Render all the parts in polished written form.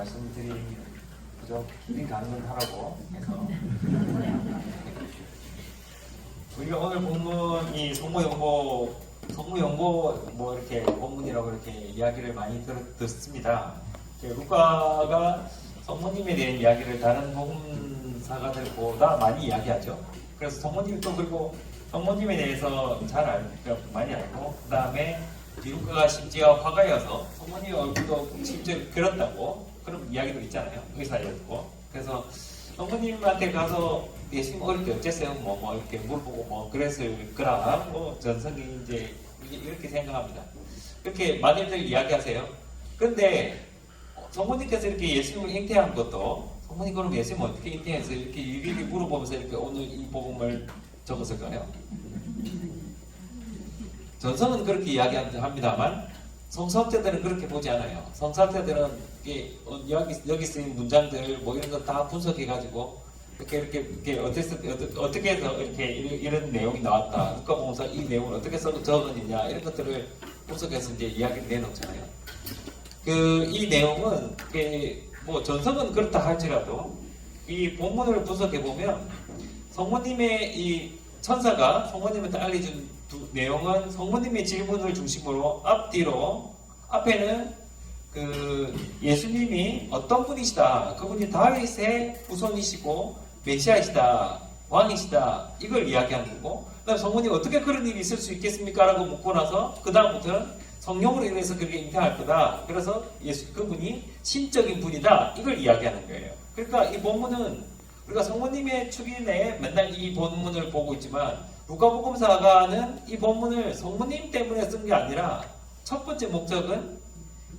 말씀드린 그죠? 힐링 가능은 하라고 해서 우리가 오늘 본문이 성모용보 뭐 이렇게 본문이라고 이렇게 이야기를 많이 듣습니다. 루카가 성모님에 대한 이야기를 다른 복음사가들보다 많이 이야기하죠. 그래서 성모님 또 그리고 성모님에 대해서 많이 알고 그 다음에 루카가 심지어 화가여서 성모님의 얼굴도 심지어 그렸다고 그런 이야기도 있잖아요. 의사였고 그래서 성모님한테 가서 예수님 어릴 때 어땠어요? 뭐 이렇게 물어보고 뭐 그랬을 거라 뭐 전성기 이제 이렇게 생각합니다. 이렇게 많이들 이야기하세요. 그런데 성모님께서 이렇게 예수님을 잉태한 것도 성모님 그럼 예수님 어떻게 잉태해서 이렇게 일일이 물어보면서 이렇게 오늘 이 복음을 적었을까요? 전성은 그렇게 이야기합니다만 성서학자들은 그렇게 보지 않아요. 성서학자들은 여기 쓰인 문장들 뭐 이런 거 다 분석해가지고 이렇게 어떻게 해서 이렇게 이런 내용이 나왔다. 누가복음서 이 내용을 어떻게 적었느냐 이런 것들을 분석해서 이제 이야기를 내놓잖아요. 이 내용은 뭐 전성은 그렇다 할지라도 이 본문을 분석해 보면 성모님의 이 천사가 성모님한테 알려준 내용은 성모님의 질문을 중심으로 앞에는 예수님이 어떤 분이시다. 그분이 다윗의 후손이시고 메시아이시다. 왕이시다. 이걸 이야기하는 거고 그다음 성모님 어떻게 그런 일이 있을 수 있겠습니까? 라고 묻고 나서 그 다음부터는 성령으로 인해서 그렇게 잉태할 거다. 그래서 그분이 신적인 분이다. 이걸 이야기하는 거예요. 그러니까 이 본문은 우리가 성모님의 축인에 맨날 이 본문을 보고 있지만 루카복음사가는 이 본문을 성모님 때문에 쓴 게 아니라 첫 번째 목적은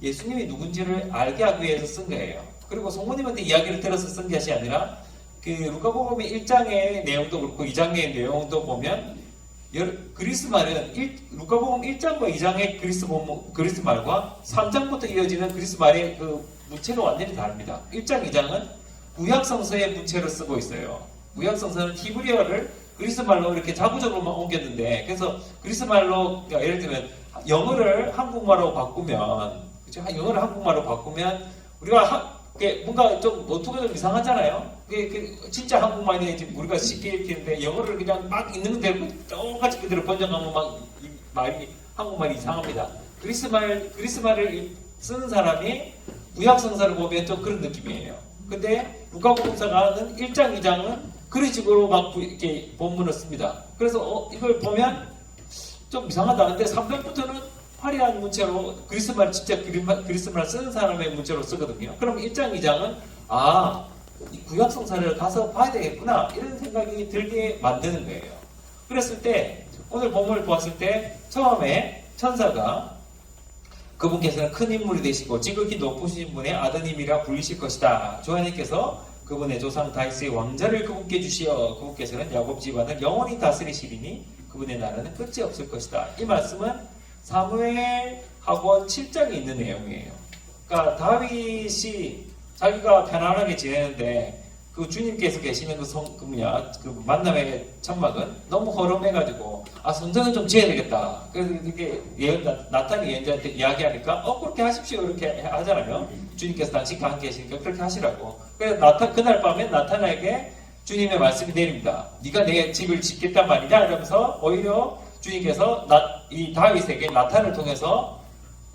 예수님이 누군지를 알게 하기 위해서 쓴 거예요. 그리고 성모님한테 이야기를 들어서 쓴 것이 아니라 루카복음 1장의 내용도 그렇고 2장의 내용도 보면 그리스말은 루카복음 1장과 2장의 그리스말과 3장부터 이어지는 그리스말의 문체가 완전히 다릅니다. 1장, 2장은 구약성서의 문체로 쓰고 있어요. 구약성서는 히브리어를 그리스말로 이렇게 자구적으로만 옮겼는데 그래서 그리스말로 그러니까 예를 들면 영어를 한국말로 바꾸면 그렇죠? 영어를 한국말로 바꾸면 우리가 뭔가 좀 노트가 좀 이상하잖아요. 진짜 한국말이 지금 우리가 쉽게 읽히는데 영어를 그냥 막 읽는 대로 똑같이 그대로 번역하면 막 한국말이 이상합니다. 그리스말을 쓰는 사람이 구약성서를 보면 좀 그런 느낌이에요. 근데 루카복음사가는 1장, 2장은 그런 식으로 막 이렇게 본문을 씁니다. 그래서 이걸 보면 좀 이상하다. 근데 3장부터는 화려한 문체로 그리스말 진짜 그리스말 쓰는 사람의 문체로 쓰거든요. 그럼 1장, 2장은 이 구약성사를 가서 봐야 되겠구나 이런 생각이 들게 만드는 거예요. 그랬을 때 오늘 본문을 보았을 때 처음에 천사가 그분께서는 큰 인물이 되시고 지극히 높으신 분의 아드님이라 불리실 것이다. 조하나님께서 그분의 조상 다윗의 왕자를 그분께 주시어 그분께서는 야곱 집안을 영원히 다스리시리니 그분의 나라는 끝이 없을 것이다. 이 말씀은 사무엘 하권 7장에 있는 내용이에요. 그러니까 다윗이 자기가 편안하게 지내는데 그 주님께서 계시는 그 만남의 천막은 너무 허름해가지고 성전을 좀 지어야 되겠다. 그래서 이렇게 나탄이 예언자한테 이야기하니까 그렇게 하십시오 이렇게 하잖아요. 주님께서 당신과 함께 계시니까 그렇게 하시라고. 그래서 그날 밤에 나탄에게 주님의 말씀이 내립니다. 네가 내 집을 짓겠단 말이냐 이러면서 오히려 주님께서 이 다윗에게 나탄을 통해서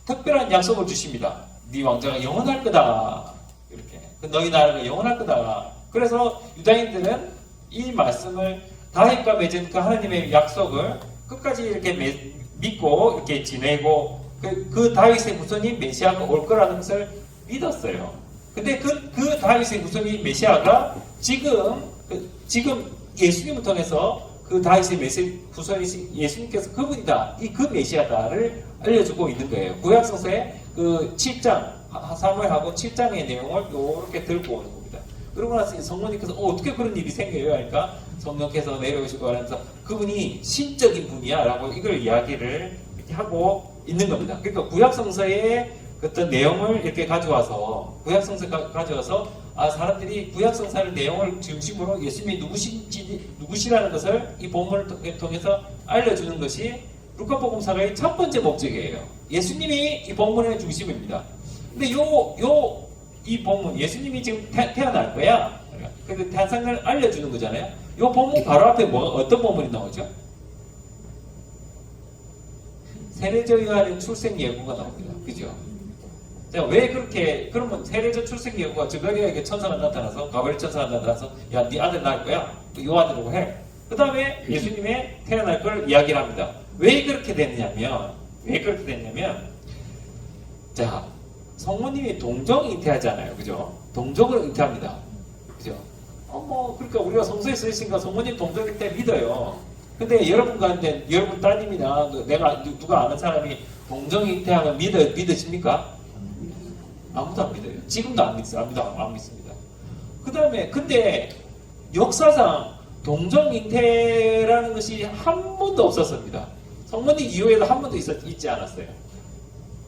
특별한 약속을 주십니다. 네 왕자가 영원할 거다. 이렇게 너희 나라가 영원할 거다. 그래서 유다인들은 이 말씀을 다윗과 맺은 그 하나님의 약속을 끝까지 이렇게 믿고 이렇게 지내고 그 다윗의 후손이 메시아가 올 거라는 것을 믿었어요. 근데 그 다윗의 후손이 메시아가 지금 예수님을 통해서 그 다윗의 후손이신 예수님께서 그분이다. 그 메시아다를 알려주고 있는 거예요. 구약성서의 그 7장 사무엘하고 7장의 내용을 이렇게 들고 오는 겁니다. 그러고 나서 성령님께서 어떻게 그런 일이 생겨요? 하니까 성령께서 내려오시고 하면서 그분이 신적인 분이야 라고 이걸 이야기를 이렇게 하고 있는 겁니다. 그러니까 구약성서의 어떤 내용을 이렇게 가져와서 사람들이 구약성서의 내용을 중심으로 예수님이 누구시라는 것을 이 본문을 통해서 알려주는 것이 루카복음사가의 첫 번째 목적이에요. 예수님이 이 본문의 중심입니다. 근데 이 본문 예수님이 지금 태어날 거야. 근데 탄생을 알려주는 거잖아요. 이 본문 바로 앞에 어떤 본문이 나오죠? 세례자 요한의 출생 예고가 나옵니다. 그죠? 자, 왜 그렇게, 그러면 세례자 출생 예고가 저가리아에게 천사가 나타나서, 가브리엘 천사가 나타나서, 야, 네 아들 낳을 거야? 요 아들이라고 해. 그 다음에 예수님의 태어날 걸 이야기를 합니다. 왜 그렇게 됐냐면, 자, 성모님이 동정 잉태하잖아요. 그죠? 동정을 잉태합니다. 그죠? 그러니까 우리가 성서에 쓰였으니까 성모님 동정 잉태 믿어요. 근데 여러분 가운데, 여러분 따님이나 누가 아는 사람이 동정 잉태하면 믿으십니까? 아무도 안 믿어요. 지금도 안 믿습니다. 그 다음에, 근데 역사상 동정 잉태라는 것이 한 번도 없었습니다. 성모님 이후에도 한 번도 있지 않았어요.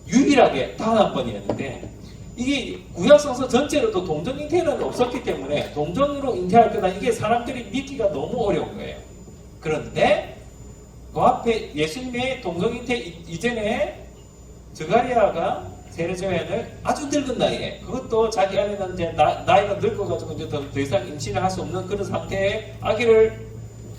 유일하게 단 한 번이었는데, 이게 구약성서 전체로도 동정 잉태는 없었기 때문에 동정으로 잉태할 거다. 이게 사람들이 믿기가 너무 어려운 거예요. 그런데 그 앞에 예수님의 동정 잉태 이전에 저가리아가 세례자 요한을 아주 늙은 나이에, 그것도 자기 아내는 이제 나이가 늙어가지고 이제 더 이상 임신을 할 수 없는 그런 상태에 아기를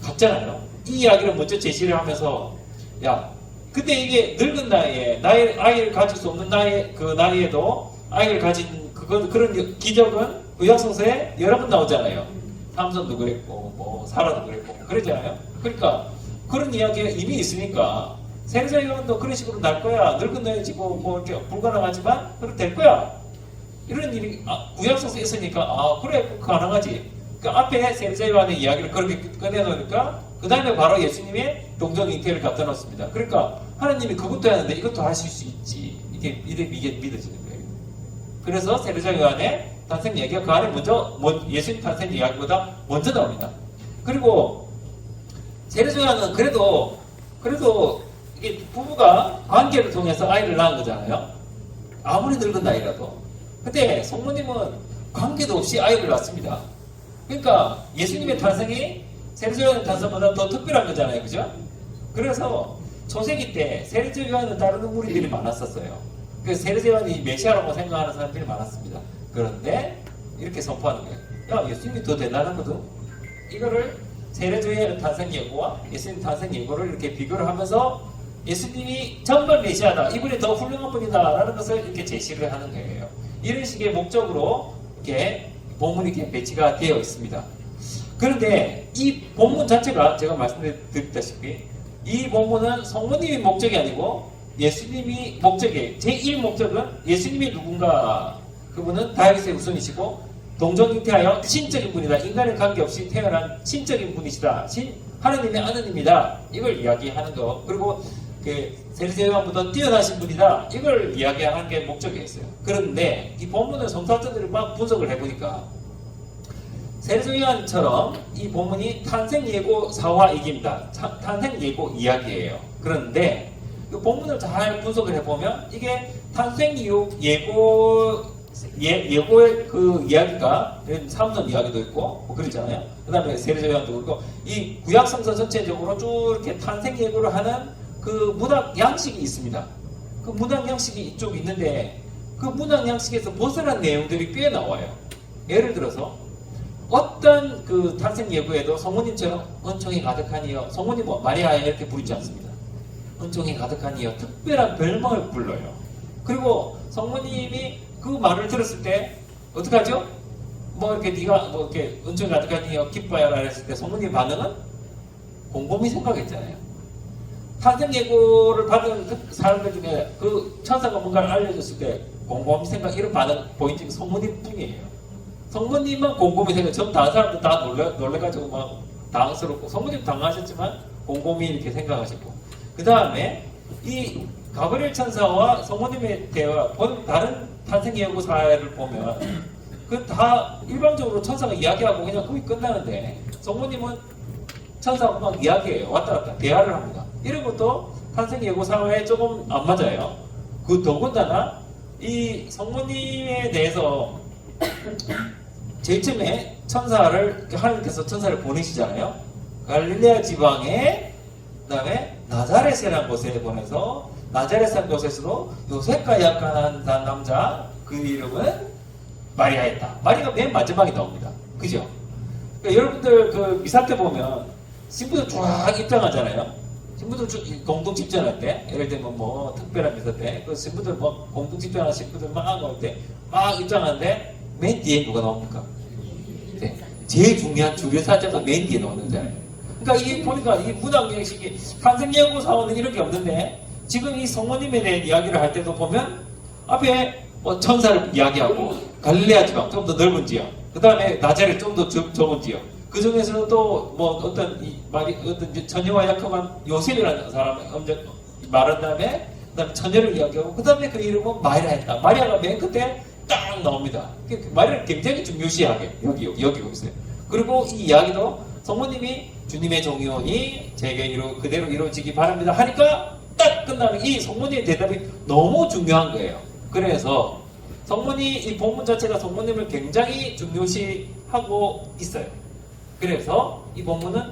갖잖아요. 이 이야기를 먼저 제시를 하면서, 야, 근데 이게 늙은 나이에 아이를 가질 수 없는 나이에도 아이를 가진 그런 기적은 구약성서에 여러 번 나오잖아요. 삼손도 그랬고 사라도 그랬고 그러잖아요. 그러니까 그런 이야기가 이미 있으니까 세례자 요한도 그런 식으로 날 거야. 늙은 나이에 이렇게 불가능하지만 그렇게 될 거야. 이런 일이 구약성서에 있으니까 그래 가능하지. 그 앞에 세례자 요한의 이야기를 그렇게 꺼내놓으니까 그 다음에 바로 예수님의 동정 잉태를 갖다 놓습니다. 그러니까 하나님이 그것도 하는데 이것도 하실 수 있지. 이게 믿어지는 거예요. 그래서 세례자 요한의 탄생 이야기가 그 안에 예수님 탄생 이야기보다 먼저 나옵니다. 그리고 세례자 요한은 그래도 이게 부부가 관계를 통해서 아이를 낳은 거잖아요. 아무리 늙은 나이라도. 근데 성모님은 관계도 없이 아이를 낳습니다. 그러니까 예수님의 탄생이 세례자 요한의 탄생보다 더 특별한 거잖아요. 그죠? 그래서 초세기 때 세례자 요한을 따르는 무리들이 많았었어요. 그 세례자 요한이 메시아라고 생각하는 사람들이 많았습니다. 그런데 이렇게 선포하는 거예요. 야, 예수님이 더 대단하거든. 이거를 세례자 요한의 탄생 예고와 예수님 탄생 예고를 이렇게 비교를 하면서 예수님이 정말 메시아다. 이분이 더 훌륭한 분이다. 라는 것을 이렇게 제시를 하는 거예요. 이런 식의 목적으로 이렇게 본문이 이렇게 배치가 되어 있습니다. 그런데 이 본문 자체가 제가 말씀드렸다시피 이 본문은 성모님이 목적이 아니고 예수님이 목적이에요. 제1목적은 예수님이 누군가, 그분은 다윗의 후손이시고 동정잉태하여 신적인 분이다. 인간에 관계없이 태어난 신적인 분이시다. 하느님의 아드님이다. 이걸 이야기하는 거. 그리고 세례자 요한보다 뛰어나신 분이다. 이걸 이야기하는 게 목적이었어요. 그런데 이 본문을 성서학자들이 막 분석을 해보니까 세례자 요한처럼 이 본문이 탄생 예고 사화이기입니다. 탄생 예고 이야기예요. 그런데 이 본문을 잘 분석을 해보면 이게 탄생 예고의 그 이야기가 삼손 이야기도 있고 뭐 그러잖아요. 그 다음에 세례자 요한도 그렇고 이 구약성서 전체적으로 쭉 이렇게 탄생 예고를 하는 그 문학 양식이 있습니다. 그 문학 양식이 이쪽 있는데 그 문학 양식에서 벗어난 내용들이 꽤 나와요. 예를 들어서 어떤 그 탄생 예고에도 성모님처럼 은총이 가득하니여, 성모님 마리아에 이렇게 부르지 않습니다. 은총이 가득하니여 특별한 별명을 불러요. 그리고 성모님이 그 말을 들었을 때 어떻게 하죠? 이렇게 네가 이렇게 은총이 가득하니여 기뻐해라 했을 때 성모님 반응은 곰곰이 생각했잖아요. 탄생 예고를 받은 사람들 중에 그 천사가 뭔가를 알려줬을 때 곰곰이 생각, 이런 반응 보이는 성모님 뿐이에요. 성모님은 곰곰이 생각, 전 다른 사람들 다 놀래가지고 막 당황스럽고, 성모님 당황하셨지만 곰곰이 이렇게 생각하셨고, 그 다음에 이 가브리엘 천사와 성모님의 대화, 다른 탄생 예고사를 보면 그 다 일반적으로 천사가 이야기하고 그냥 거의 끝나는데 성모님은 천사가 막 이야기해요. 왔다 갔다 대화를 합니다. 이런 것도 탄생 예고사에 조금 안 맞아요. 그 더군다나 이 성모님에 대해서 제일 처음에 하나님께서 천사를 보내시잖아요. 갈릴레아 지방에, 그 다음에 나자렛이라는 곳에 보내서 나자렛이라는 곳에서도 요셉과 약간한 남자, 그 이름은 마리아였다. 마리아가 맨 마지막에 나옵니다. 그죠? 그러니까 여러분들 그 미사 때 보면 신부들 쫙 입장하잖아요. 신부들 공동 집전할 때, 예를 들면 뭐 특별한 미사 때, 그 신부들 뭐 공동 집전하는 신부들 막 나올 때, 막 입장하는데 맨 뒤에 누가 나옵니까? 네. 제일 중요한 주례사자가 맨 뒤에 나오는 거잖아요. 그러니까 이게 보니까 이 문학예식이 탄생예고 사원은 이런 게 없는데 지금 이 성모님에 대한 이야기를 할 때도 보면 앞에 뭐 천사를 이야기하고 갈릴레아 지방 좀 더 넓은 지역, 그 다음에 나자렛 좀 더 좁은 지역, 그 중에서는 또 뭐 어떤 어떤 처녀와 약혼한 요셉이라는 사람을 말한 다음에 그다음에 처녀를 이야기하고 그 다음에 그 이름은 마리아였다. 마리아가 맨 끝에 딱 나옵니다. 마리아를 굉장히 중요시하게 여기고 있어요. 그리고 이 이야기도 성모님이 주님의 종이오니 제게 그대로 이루어지기 바랍니다 하니까 딱 끝나는 이 성모님의 대답이 너무 중요한 거예요. 그래서 이 본문 자체가 성모님을 굉장히 중요시하고 있어요. 그래서 이 본문은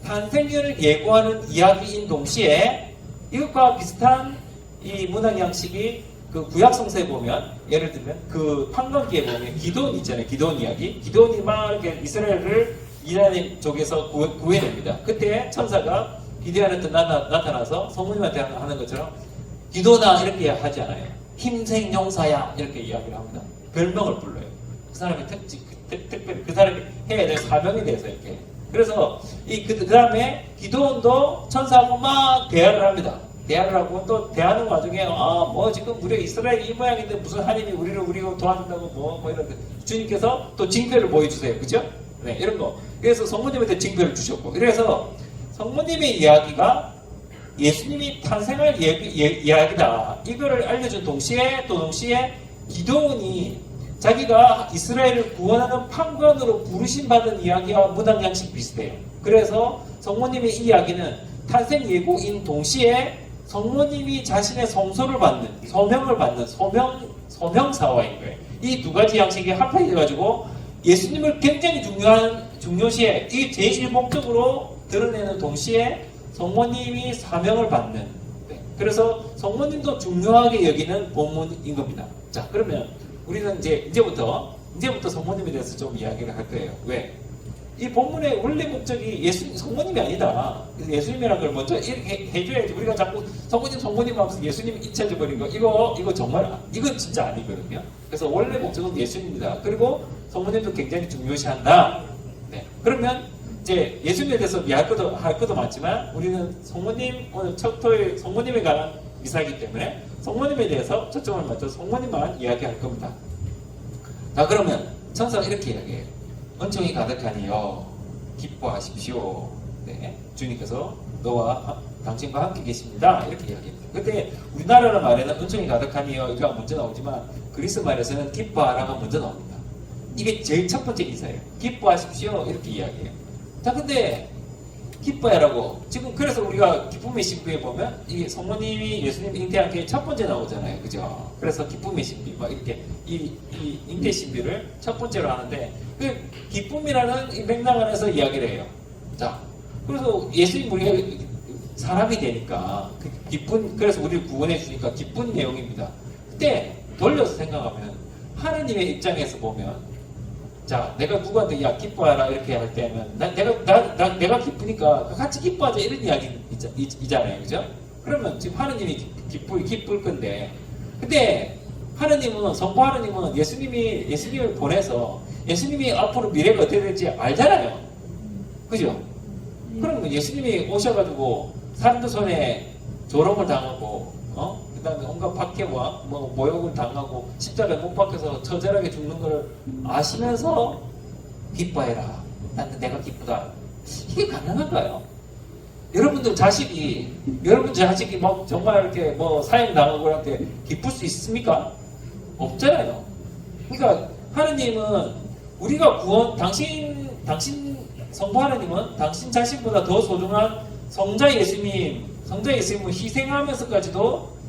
탄생년을 예고하는 이야기인 동시에 이것과 비슷한 이 문학 양식이 그 구약 성서에 보면 예를 들면 그 판관기에 보면 기드온 있잖아요. 기드온 이야기. 기드온이 막 이렇게 이스라엘을 이스라엘 쪽에서 구해냅니다. 그때 천사가 기드온한테 나타나서 성모님한테 하는 것처럼 기드온아 이렇게 하지 않아요. 힘생 용사야 이렇게 이야기를 합니다. 별명을 불러요. 그 사람의 특별히 그 사람이 해야 될 사명에 대해서 이렇게. 그래서 그 다음에 기드온도 천사하고 막 대화를 합니다. 대화를 하고 또 대하는 와중에 뭐 지금 우리 이스라엘 이 모양인데 무슨 하나님이 우리를 도와준다고 뭐 이런 주님께서 또 징표를 보여주세요. 그죠? 네, 이런 거. 그래서 성모님한테 징표를 주셨고, 그래서 성모님의 이야기가 예수님이 탄생할 이야기다. 이거를 알려준 동시에 기드온이 자기가 이스라엘을 구원하는 판관으로 부르심받은 이야기와 문학 양식 비슷해요. 그래서 성모님의 이야기는 탄생 예고인 동시에 성모님이 자신의 성소를 받는, 소명을 받는 소명사화인 거예요. 이 두 가지 양식이 합해져가지고 예수님을 굉장히 중요시해 이 제1목적으로 드러내는 동시에 성모님이 사명을 받는. 네. 그래서 성모님도 중요하게 여기는 본문인 겁니다. 자, 그러면 우리는 이제부터 성모님에 대해서 좀 이야기를 할 거예요. 왜? 이 본문의 원래 목적이 성모님이 아니다. 예수님이라는 걸 먼저 이렇게 해줘야지. 우리가 자꾸 성모님 하면서 예수님 잊혀져버린 거, 이거 정말, 이건 진짜 아니거든요. 그래서 원래 목적은 예수님입니다. 그리고 성모님도 굉장히 중요시한다. 네. 그러면 이제 예수님에 대해서 할 것도 많지만 우리는 오늘 첫 토요일 성모님에 관한 미사이기 때문에 성모님에 대해서 초점을 맞춰서 성모님만 이야기할 겁니다. 자, 그러면 천사가 이렇게 이야기해요. 은총이 가득하니요 기뻐하십시오. 네, 주님께서 너와 당신과 함께 계십니다. 이렇게 이야기합니다. 그때 우리나라 말에는 은총이 가득하니요 이가 먼저 나오지만 그리스 말에서는 기뻐하라가 먼저 나옵니다. 이게 제일 첫 번째 인사예요. 기뻐하십시오 이렇게 이야기해요. 자, 근데 기뻐하라고 지금 그래서 우리가 기쁨의 신비에 보면 이 성모님이 예수님 잉태한 게 첫 번째 나오잖아요. 그죠? 그래서 기쁨의 신비 막 이렇게 이 잉태 신비를 첫 번째로 하는데 그 기쁨이라는 이 맥락 안에서 이야기를 해요. 자, 그래서 예수님 우리가 사람이 되니까 그래서 우리를 구원해 주니까 기쁜 내용입니다. 그때 돌려서 생각하면 하느님의 입장에서 보면 자, 내가 누구한테 야 기뻐하라 이렇게 할 때는 내가 기쁘니까 같이 기뻐하자 이런 이야기 있잖아요, 그죠? 그러면 지금 하느님이 기쁠 건데, 근데 성부 하느님은 예수님을 보내서 예수님이 앞으로 미래가 어떻게 될지 알잖아요, 그죠? 그러면 예수님이 오셔가지고 사람들 손에 조롱을 당하고, 그다음에 온갖 박해와 모욕을 당하고 십자가에 못 박혀서 처절하게 죽는 걸 아시면서 기뻐해라. 나는 내가 기쁘다. 이게 가능한가요? 여러분들 자식이 정말 이렇게 사형 당하고 할 때 기쁠 수 있습니까? 없잖아요. 그러니까 하느님은 우리가 당신 성부 하느님은 당신 자신보다 더 소중한 성자 예수님을 희생하면서까지도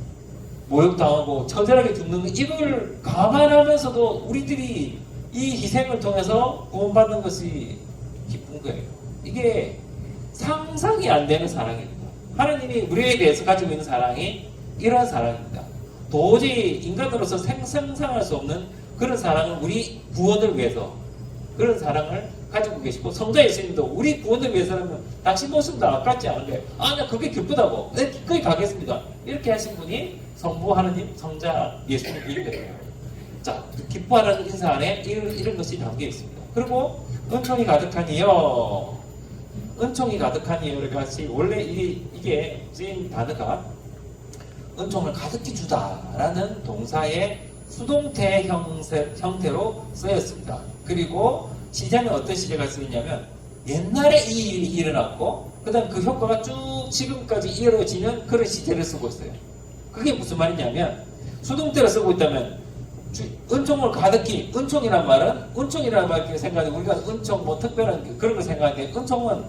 모욕당하고 처절하게 죽는 이걸 감안하면서도 우리들이 이 희생을 통해서 구원받는 것이 기쁜 거예요. 이게 상상이 안 되는 사랑입니다. 하나님이 우리에 대해서 가지고 있는 사랑이 이런 사랑입니다. 도저히 인간으로서 상상할 수 없는 그런 사랑을 우리 구원을 위해서 그런 사랑을 가지고 계시고 성자 예수님도 우리 구원을 위해서라면 당신 모습도 아깝지 않은 거예요. 아, 나 그게 기쁘다고. 내 기꺼이 가겠습니다. 이렇게 하신 분이 성부 하느님, 성자 예수님인 거예요. 자, 기뻐하는 인사 안에 이런 것이 담겨 있습니다. 그리고 은총이 가득하니요. 은총이 가득하니요를 같이 원래 이게 쓰인 단어가 은총을 가득히 주다라는 동사의 수동태 형태로 쓰였습니다. 그리고 시제는 어떤 시제가 쓰이냐면 옛날에 이 일이 일어났고 그 다음 그 효과가 쭉 지금까지 이어지는 그런 시제를 쓰고 있어요. 그게 무슨 말이냐면 수동태로 쓰고 있다면 은총을 가득히, 은총이란 말은 은총이라는 말 생각하는데 우리가 은총 뭐 특별한 그런 걸 생각하는데 은총은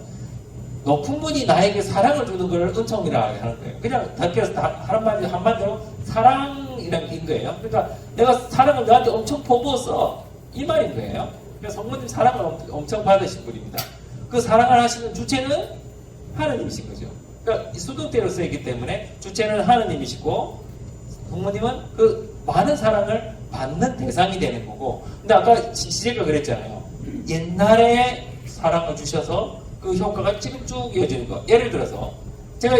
높은 분이 나에게 사랑을 주는 걸 은총이라 하는 거예요. 그냥 다르게서 한마디로 사랑이라는 게 거예요. 그러니까 내가 사랑을 너한테 엄청 퍼부었어 이 말인 거예요. 그러니까 성모님 사랑을 엄청 받으신 분입니다. 그 사랑을 하시는 주체는 하느님이신 거죠. 그러니까 수동태로 쓰이기 때문에 주체는 하느님이시고 성모님은 그 많은 사랑을 받는 대상이 되는 거고. 근데 아까 시제가 그랬잖아요. 옛날에 사랑을 주셔서 그 효과가 지금 쭉 이어지는 거. 예를 들어서 제가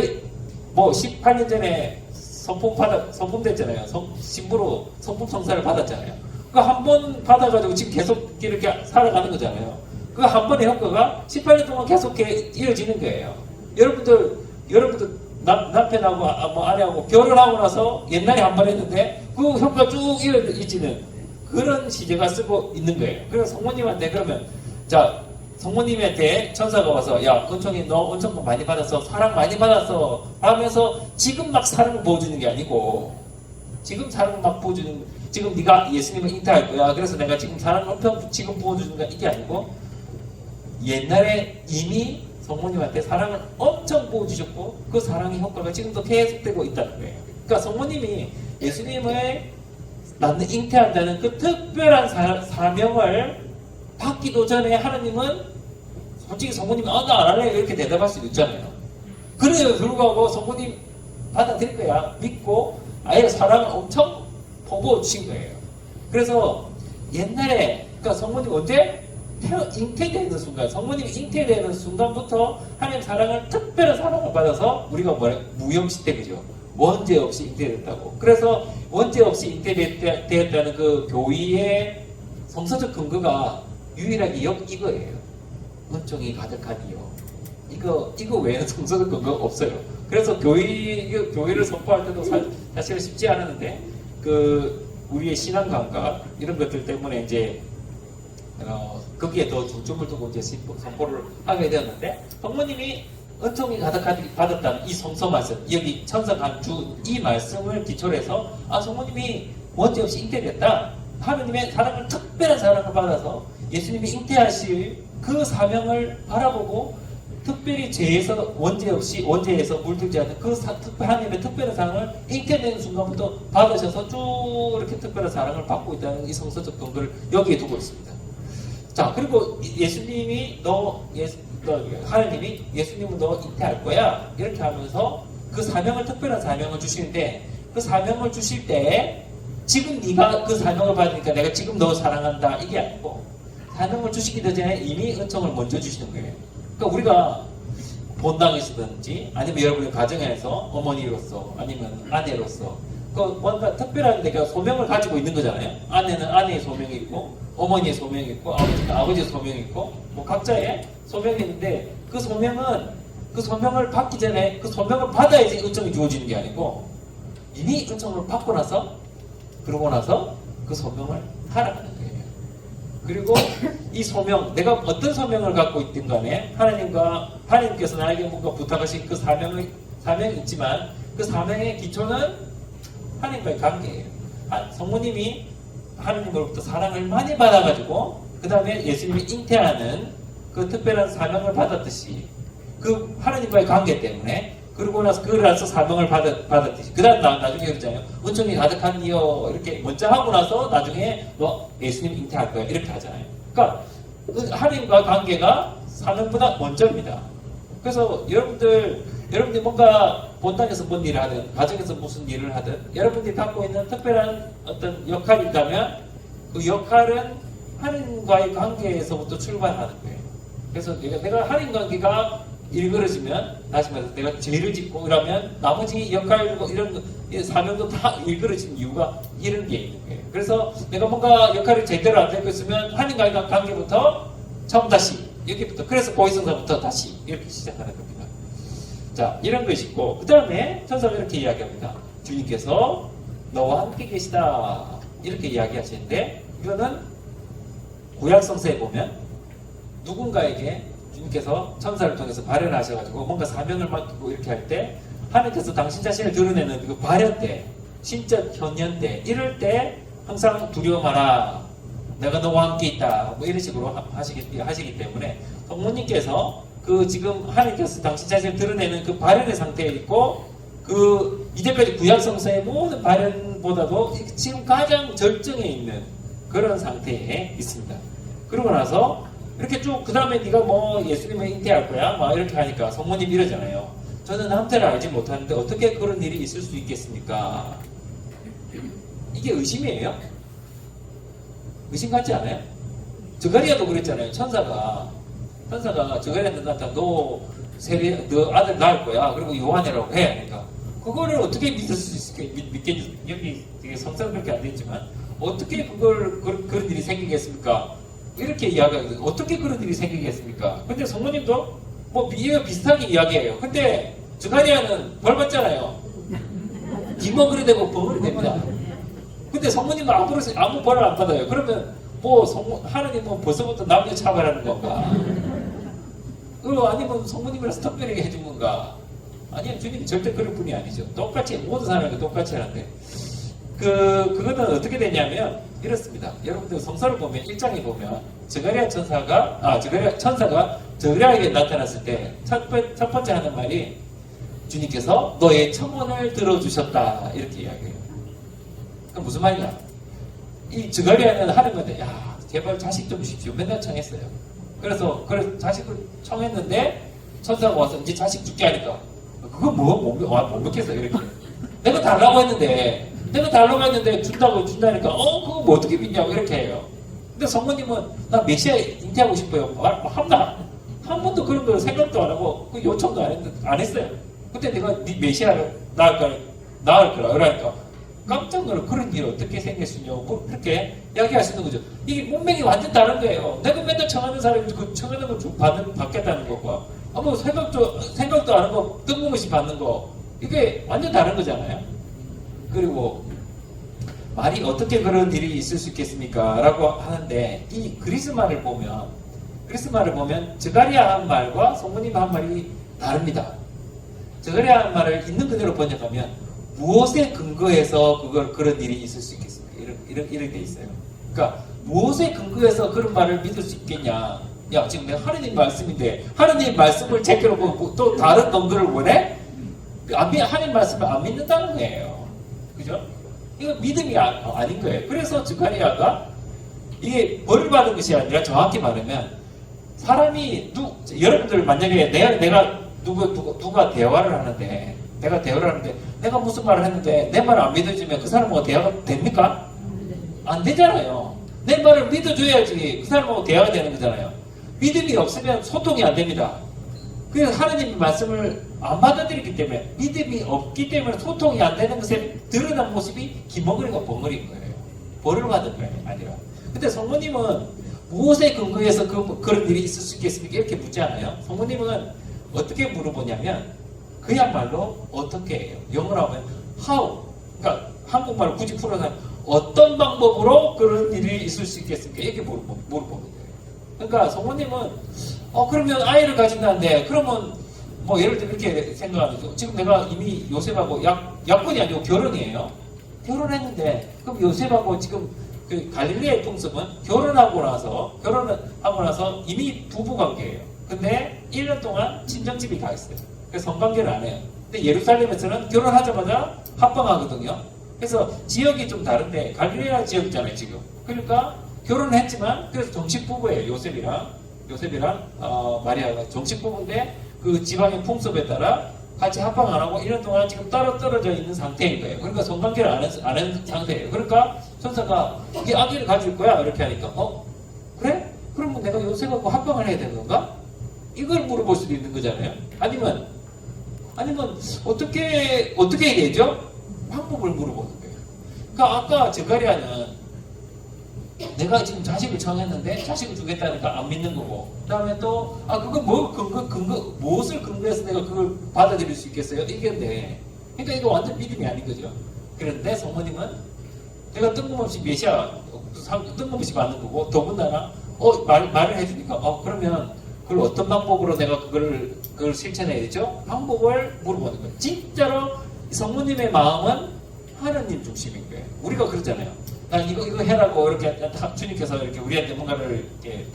뭐 18년 전에 선품 됐잖아요. 신부로 선품 성사를 받았잖아요. 그 한 번 받아가지고 지금 계속 이렇게 살아가는 거잖아요. 그 한 번의 효과가 18년 동안 계속 이어지는 거예요. 여러분들 남편하고 뭐 아내하고 결혼하고 나서 옛날에 한 번 했는데 그 효과 쭉 이어지는 그런 시제가 쓰고 있는 거예요. 그래서 성모님한테 그러면 자 성모님한테 천사가 와서 야 은총이 너 은총도 많이 받았어 사랑 많이 받았어 하면서 지금 막 사랑을 부어주는 게 아니고 지금 사랑을 막 부어주는 지금 네가 예수님을 잉태할 거야 그래서 내가 지금 사랑을 엄청 지금 부어주는 게 이게 아니고 옛날에 이미 성모님한테 사랑을 엄청 부어주셨고 그 사랑의 효과가 지금도 계속되고 있다는 거예요. 그러니까 성모님이 예수님을 낳는 잉태한다는 그 특별한 사명을 받기도 전에 하나님은 솔직히 성모님이 나 안 할래 이렇게 대답할 수도 있잖아요. 그래도 불구하고 성모님 받아들일 거야 믿고 아예 사랑을 엄청 퍼부어 주신 거예요. 그래서 옛날에 그러니까 성모님 언제 잉태되는 순간 성모님이 잉태되는 순간부터 하나님 사랑을 특별한 사랑을 받아서 우리가 무형시대 그죠? 원죄 없이 잉태됐다고. 그래서 원죄 없이 잉태되었다는 그 교의의 성서적 근거가 유일하게 이거예요. 은총이 가득하니요. 이거 외에는 성서적 근거가 없어요. 그래서 교회를 선포할 때도 사실은 쉽지 않았는데 그 우리의 신앙 감각 이런 것들 때문에 이제 거기에 더 중점을 두고 이제 선포를 하게 되었는데 성모님이 은총이 가득하게 받았다는 이 성서 말씀 여기 천사 간주 이 말씀을 기초로 해서 성모님이 원죄 없이 잉태됐다. 하느님의 사랑을 특별한 사랑을 받아서 예수님이 잉태하실 그 사명을 바라보고 특별히 죄에서 원죄에서 물들지 않는 그 하나님의 특별한 사랑을 잉태되는 순간부터 받으셔서 쭉 이렇게 특별한 사랑을 받고 있다는 이 성서적 근거를 여기에 두고 있습니다. 자 그리고 예수님이 하나님이 예수님은 너 잉태할 거야 이렇게 하면서 그 사명을 특별한 사명을 주시는데 그 사명을 주실 때 지금 네가 그 사명을 받으니까 내가 지금 너 사랑한다 이게 아니고 사명을 주시기 전에 이미 은총을 먼저 주시는 거예요. 그러니까 우리가 본당에서든지 아니면 여러분의 가정에서 어머니로서 아니면 아내로서 그 뭔가 특별한 내가 소명을 가지고 있는 거잖아요. 아내는 아내의 소명이 있고 어머니의 소명이 있고 아버지는 아버지의 소명이 있고 뭐 각자의 소명이 있는데 그 소명을 받기 전에 그 소명을 받아야지 은총이 주어지는 게 아니고 이미 은총을 받고 나서 그러고 나서 그 소명을 살아가는 거예요. 그리고 이 소명, 내가 어떤 소명을 갖고 있든 간에 하나님께서 나에게 뭔가 부탁하신 그 사명이 있지만 그 사명의 기초는 하나님과의 관계예요. 성모님이 하나님으로부터 사랑을 많이 받아가지고 그 다음에 예수님이 잉태하는 그 특별한 사명을 받았듯이 그 하나님과의 관계 때문에 그러고 나서 사명을 받았듯이 그 다음 나중에 그러잖아요. 은총이 가득하니요 이렇게 먼저 하고 나서 나중에 너 예수님 잉태할 거야 이렇게 하잖아요. 그러니까 하나님과 관계가 사명보다 먼저입니다. 그래서 여러분들이 뭔가 본당에서 뭔 일을 하든 가정에서 무슨 일을 하든 여러분들이 갖고 있는 특별한 어떤 역할이 있다면 그 역할은 하나님과의 관계에서부터 출발하는 거예요. 그래서 내가 하나님 관계가 일그러지면, 다시 말해서 내가 죄를 짓고 이러면 나머지 역할 이런 사명도 다 일그러진 이유가 이런 게 있는 거예요. 그래서 내가 뭔가 역할이 제대로 안 되고 있으면 하나님과의 관계부터 처음 다시 여기부터, 그래서 고해성사부터 다시 이렇게 시작하는 겁니다. 자, 이런 것이 있고, 그 다음에 천사가 이렇게 이야기합니다. 주님께서 너와 함께 계시다 이렇게 이야기하시는데, 이거는 구약성서에 보면 누군가에게 주님께서 천사를 통해서 발현하셔가지고 뭔가 사명을 맡기고 이렇게 할 때, 하나님께서 당신 자신을 드러내는 그 발현 때, 신적 현현 때, 이럴 때 항상 두려워 마라, 내가 너와 함께 있다, 뭐 이런 식으로 하시기 때문에 성모님께서 그 지금 하나님께서 당신 자신을 드러내는 그 발현의 상태에 있고, 그 이제까지 구약성서의 모든 발현보다도 지금 가장 절정에 있는 그런 상태에 있습니다. 그러고 나서 이렇게 쭉, 그 다음에 네가 뭐 예수님을 잉태할 거야 막 이렇게 하니까 성모님 이러잖아요. 저는 남태를 알지 못하는데 어떻게 그런 일이 있을 수 있겠습니까? 이게 의심이에요? 의심 같지 않아요? 저가리아도 그랬잖아요. 천사가 저가리아한테 너 아들 낳을 거야, 그리고 요한이라고 해. 그러니까 그거를 어떻게 믿을 수 있겠, 여기 되게 성서는 그렇게 안 되지만 어떻게 그런 일이 생기겠습니까? 이렇게 이야기하거든요. 어떻게 그런 일이 생기겠습니까? 근데 성모님도 뭐 비슷하게 이야기해요. 근데 저가리아는 벌 받잖아요. 기먹으리 되고 벙어리 됩니다. 근데 성모님은 아무 벌을 안 받아요. 그러면 뭐 하나님은 벌써부터 남녀 차별하는 건가? 아니면 성모님이라서 특별하게 해준 건가? 아니면 주님이 절대 그럴 분이 아니죠. 똑같이, 모든 사람이 똑같이 하는데. 그거는 어떻게 되냐면, 이렇습니다. 여러분들 성서를 보면, 1장에 보면, 저가리아 천사가 저가리아에게 나타났을 때, 첫 번째 하는 말이, 주님께서 너의 청혼을 들어주셨다. 이렇게 이야기해요. 그럼 무슨 말이냐? 이 저가리아는 하는 건데, 야, 제발 자식 좀 주십시오. 맨날 청했어요. 그래서 자식을 청했는데, 천사가 와서 이제 자식 줄게 하니까, 그거 못 먹겠어, 이렇게. 내가 달라고 했는데 준다니까, 그거 뭐 어떻게 믿냐고, 이렇게 해요. 근데 성모님은, 나 메시아 잉태하고 싶어요. 한 번도 그런 거 생각도 안 하고, 그 요청도 안 했어요. 근데 내가 네 메시아를 낳을 거라, 그러니까, 깜짝 놀라. 그런 일이 어떻게 생길 수 있냐고, 뭐 그렇게 이야기하시는 거죠. 이게 문맥이 완전 다른 거예요. 내가 맨날 청하는 사람이 그 청하는 걸 좀 받겠다는 것과, 뭐 생각도 안 하고 뜬금없이 받는 거, 이게 완전 다른 거잖아요. 그리고 말이 어떻게 그런 일이 있을 수 있겠습니까? 라고 하는데, 이 그리스말을 보면 저가리아 한 말과 성모님 한 말이 다릅니다. 저가리아 한 말을 있는 그대로 번역하면 무엇에 근거해서 그런 일이 있을 수 있겠습니까? 이렇게 돼 있어요. 그러니까 무엇에 근거해서 그런 말을 믿을 수 있겠냐? 야, 지금 내가 하느님 말씀인데 하느님 말씀을 제껴놓고 또 다른 근거를 원해? 하느님 말씀을 안 믿는다는 거예요. 그죠? 이거 믿음이 아닌 거예요. 그래서 저가리아가 이게 벌을 받은 것이 아니라, 정확히 말하면 사람이 여러분들 만약에 내가 누가 대화를 하는데, 내가 무슨 말을 했는데 내 말을 안 믿어주면 그 사람하고 대화가 됩니까? 안 되잖아요. 내 말을 믿어줘야지 그 사람하고 대화가 되는 거잖아요. 믿음이 없으면 소통이 안 됩니다. 그래서 하나님의 말씀을 안 받아들이기 때문에, 믿음이 없기 때문에 소통이 안 되는 것에 드러난 모습이 기먹으리가 벙어리인 거예요. 벌을 받은 거예요, 아니라. 근데 성모님은 무엇에 근거해서 그런 일이 있을 수 있겠습니까? 이렇게 묻지 않아요. 성모님은 어떻게 물어보냐면, 그야말로 어떻게 해요? 영어로 하면 how. 그러니까 한국말로 굳이 풀어서 어떤 방법으로 그런 일이 있을 수 있겠습니까? 이렇게 물어보는 거예요. 그러니까 성모님은 그러면 아이를 가진다는데, 그러면 뭐 예를 들어 이렇게 생각하는 거죠. 지금 내가 이미 요셉하고 약혼이 아니고 결혼이에요. 결혼했는데, 그럼 요셉하고 지금 그 갈릴리아의 풍습은 결혼하고 나서 이미 부부 관계예요. 근데 1년 동안 친정집이 가 있어요. 그래서 성관계를 안 해요. 근데 예루살렘에서는 결혼하자마자 합방하거든요. 그래서 지역이 좀 다른데, 갈릴리아 지역이잖아요, 지금. 그러니까 결혼을 했지만, 그래서 정식 부부예요. 요셉이랑 마리아가 정식 부부인데, 그 지방의 풍습에 따라 같이 합방 안 하고 1년 동안 지금 따로 떨어져 있는 상태인 거예요. 그러니까 성관계를 안 한 상태예요. 그러니까 천사가 이 아기를 가질 거야 이렇게 하니까 그래? 그러면 내가 요셉하고 뭐 합방을 해야 되는 건가? 이걸 물어볼 수도 있는 거잖아요. 아니면 어떻게 해야 되죠? 방법을 물어보는 거예요. 그러니까 아까 저가리아는 내가 지금 자식을 청했는데 자식을 주겠다니까 안 믿는 거고, 그 다음에 또 그거 무엇을 근거해서 내가 그걸 받아들일 수 있겠어요? 이건데, 그러니까 이거 완전 믿음이 아닌 거죠. 그런데 성모님은 내가 뜬금없이 메시아 뜬금없이 받는 거고, 더군다나 말을 해주니까 그러면 그걸 어떤 방법으로 내가 그걸 실천해야 되죠? 방법을 물어보는 거예요. 진짜로 성모님의 마음은 하나님 중심인 거예요. 우리가 그러잖아요. 난 이거 해라고 이렇게 주님께서 이렇게 우리한테 뭔가를 이렇게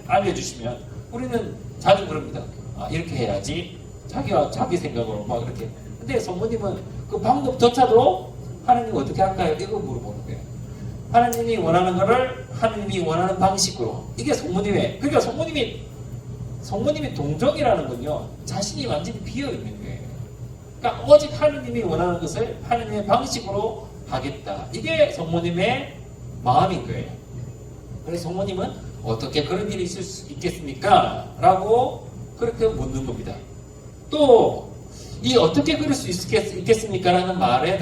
알려주시면 우리는 자주 그럽니다. 이렇게 해야지. 자기 생각으로 막 이렇게. 근데 성모님은 그 방법조차도 하나님 어떻게 할까요? 이거 물어보는 거예요. 하나님이 원하는 거를 하나님이 원하는 방식으로. 이게 성모님의. 그러니까 성모님이 동정이라는 건요, 자신이 완전히 비어 있는 거예요. 그러니까 오직 하나님이 원하는 것을 하나님의 방식으로 하겠다. 이게 성모님의 마음인 거예요. 그래서 성모님은 어떻게 그런 일이 있을 수 있겠습니까? 라고 그렇게 묻는 겁니다. 또 이 어떻게 그럴 수 있겠습니까? 라는 말에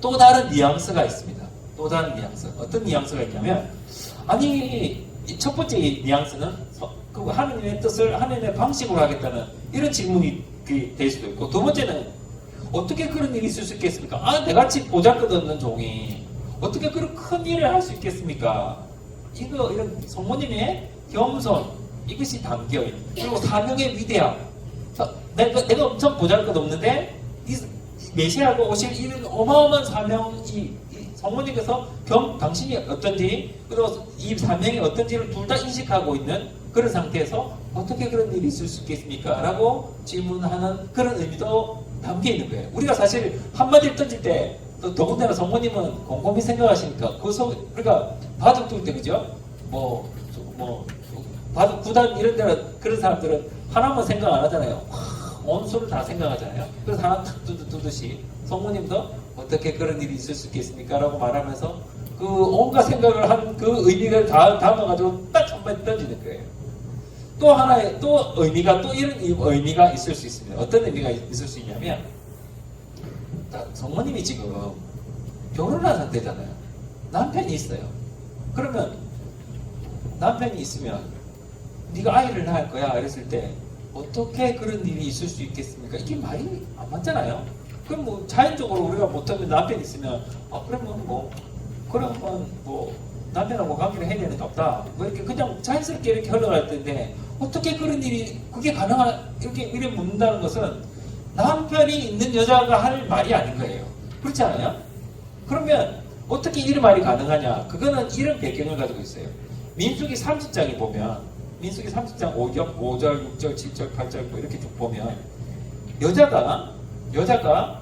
또 다른 뉘앙스가 있습니다. 또 다른 뉘앙스. 어떤 뉘앙스가 있냐면, 첫 번째 뉘앙스는 하나님의 뜻을 하나님의 방식으로 하겠다는 이런 질문이 될 수도 있고, 두 번째는 어떻게 그런 일이 있을 수 있겠습니까? 내같이 보잘것없는 종이 어떻게 그런 큰 일을 할 수 있겠습니까? 이런 성모님의 겸손, 이것이 담겨있는, 그리고 사명의 위대함. 내가 엄청 보잘것없는데 이 메시아가 오실 이런 어마어마한 사명이 성모님께서 당신이 어떤지, 그리고 이 사명이 어떤지를 둘 다 인식하고 있는 그런 상태에서 어떻게 그런 일이 있을 수 있겠습니까? 라고 질문하는 그런 의미도 담겨 있는 거예요. 우리가 사실 한마디를 던질 때, 또 더군다나 성모님은 곰곰이 생각하시니까, 그러니까 바둑 둘 때, 그죠? 바둑 구단 이런 데는 그런 사람들은 하나만 생각 안 하잖아요. 온 수를 다 생각하잖아요. 그래서 하나 탁 두듯이 성모님도 어떻게 그런 일이 있을 수 있겠습니까? 라고 말하면서 그 온갖 생각을 한 그 의미를 다 담아가지고 딱 한마디 던지는 거예요. 또 하나의 또 이런 의미가 있을 수 있습니다. 어떤 의미가 있을 수 있냐면, 성모님이 지금 결혼한 상태잖아요. 남편이 있어요. 그러면 남편이 있으면 네가 아이를 낳을 거야 이랬을 때 어떻게 그런 일이 있을 수 있겠습니까? 이게 말이 안 맞잖아요. 그럼 자연적으로 우리가 못하면 남편이 있으면 그러면 남편하고 관계를 해야 되는 가 없다. 이렇게 그냥 자연스럽게 이렇게 흘러갈 텐데, 어떻게 그런 일이, 그게 이렇게 묻는다는 것은 남편이 있는 여자가 할 말이 아닌 거예요. 그렇지 않아요? 그러면 어떻게 이런 말이 가능하냐? 그거는 이런 배경을 가지고 있어요. 민수기 30장에 보면, 민수기 30장 5절, 6절, 7절, 8절 이렇게 쭉 보면 여자가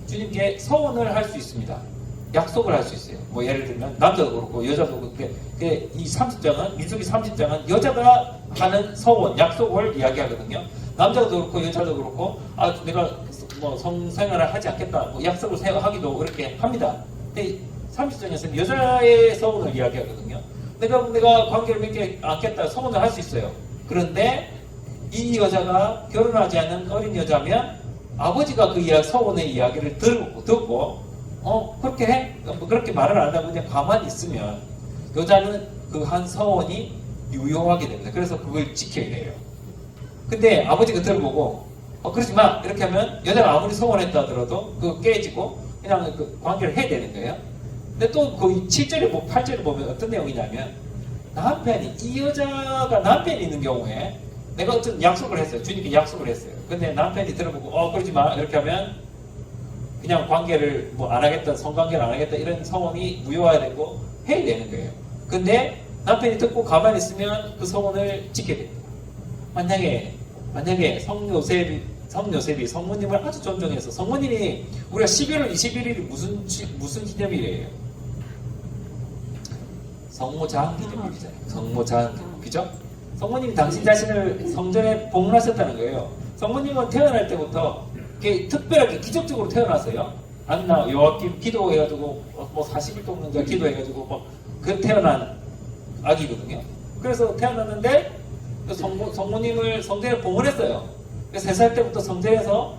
주님께 서원을 할 수 있습니다. 약속을 할 수 있어요. 예를 들면 남자도 그렇고 여자도 그렇고, 이 30장은, 민수기 30장은 여자가 하는 서원, 약속을 이야기하거든요. 남자도 그렇고 여자도 그렇고 내가 성생활을 하지 않겠다, 약속을 하기도 그렇게 합니다. 근데 30장에서는 여자의 서원을 이야기하거든요. 내가 관계를 맺지 않겠다 서원을 할 수 있어요. 그런데 이 여자가 결혼하지 않은 어린 여자면 아버지가 그 서원의 이야기를 듣고 그렇게 말을 안 하고 그냥 가만히 있으면 여자는 그 한 서원이 유효하게 됩니다. 그래서 그걸 지켜야 돼요. 근데 아버지가 들어보고 그러지 마 이렇게 하면 여자가 아무리 서원했다 하더라도 그거 깨지고 그냥 그 관계를 해야 되는 거예요. 근데 또 그 7절에 8절에 보면 어떤 내용이냐면, 이 여자가 남편이 있는 경우에 내가 어떤 약속을 했어요. 주님께 약속을 했어요. 근데 남편이 들어보고 그러지 마 이렇게 하면 그냥 관계를 안 하겠다, 성관계를 안 하겠다 이런 서원이 무효화가 되고 해야 되는 거예요. 근데 남편이 듣고 가만히 있으면 그 서원을 지켜야 됩니다. 만약에 성요셉이 성모님을 아주 존경해서, 성모님이 우리가 11월 21일이 무슨 기념일이에요? 성모자한 기념일이잖아요. 성모자한 기념일, 그죠? 성모님이 당신 자신을 성전에 봉헌하셨다는 거예요. 성모님은 태어날 때부터 특별하게 기적적으로 태어났어요. 안나 요아낌 기도해가지고 뭐 40일 동안 기도해가지고 그 태어난 아기거든요. 그래서 태어났는데 성모님을 성전에 봉헌했어요. 3살 때부터 성전에서